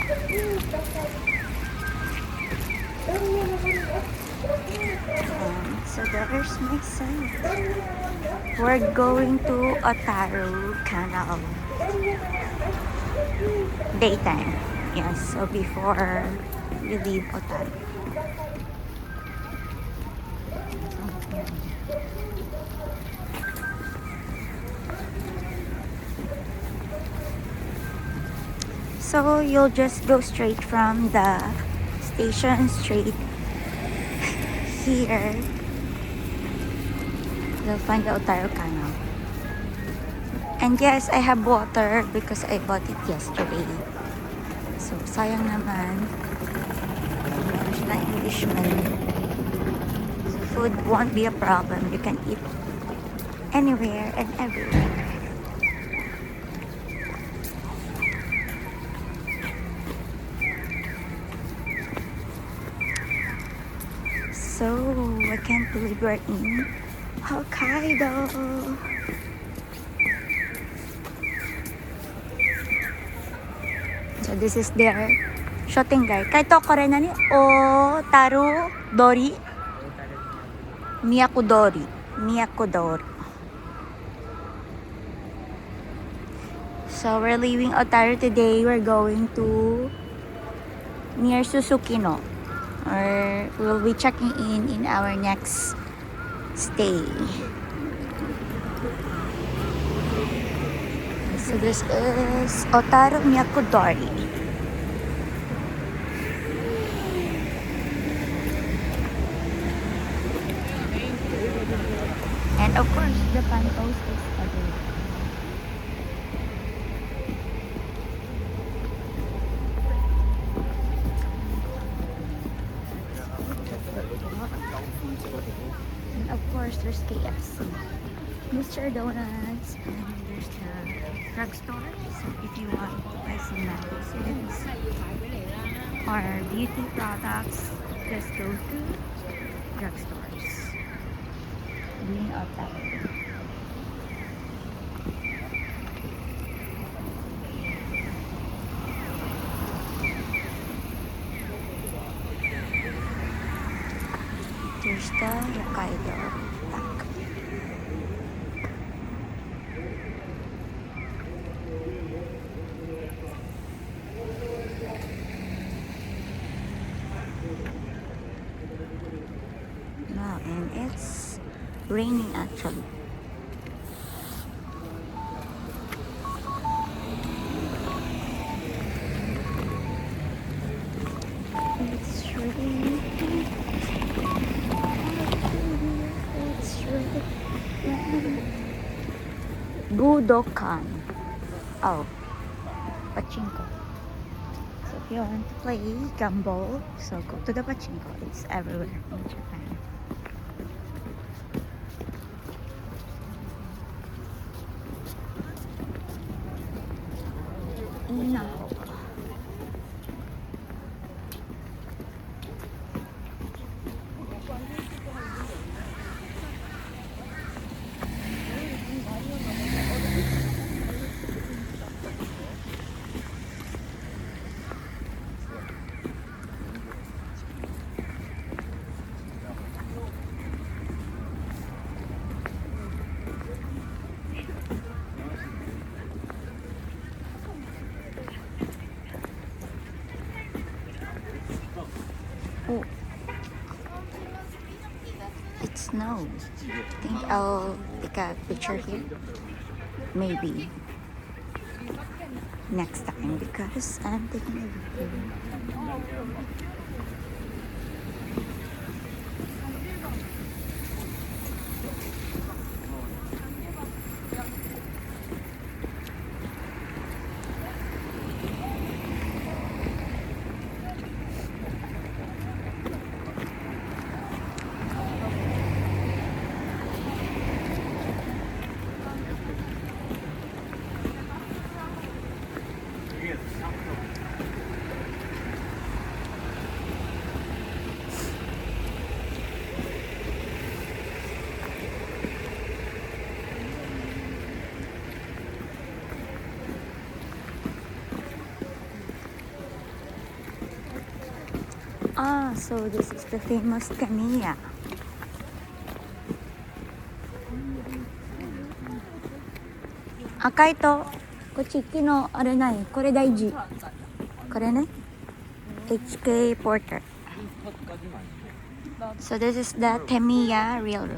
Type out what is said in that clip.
So there's my son. We're going to Otaru Canal. Daytime. Yes, so before we leave Otaru. So you'll just go straight from the station straight here. You'll find the Otaru Canal. And yes, I have water because I bought it yesterday. So sayang naman. There's na Englishman. So food won't be a problem. You can eat anywhere and everywhere. So I can't believe we're in Hokkaido. So this is their shopping guide. Kaito kore nani? Otaru Dori? Miyako-dori. Miyako-dori. So we're leaving Otaru today. We're going to near Suzuki-no. Or we'll be checking in our next stay. So this is Otaru Miyako-dori. And of course, the pantos is everywhere. And of course, there's KFC, Mr. Donuts, and there's the drugstore. So if you want to buy some medicines or beauty products, just go to drugstores. Doing all that. There's the Hokkaido Park. No, and it's raining actually. It's raining. Budokan. Oh, pachinko. So if you want to play gumball, so go to the pachinko. It's everywhere in Japan. Inaho. Oh, it snows. I think I'll take a picture here. Maybe next time because I'm taking a video. Ah, so this is the famous Canal. 赤いとこっち行きのあれないこれ大事これね HK Porter. So this is the Temiya Railroad.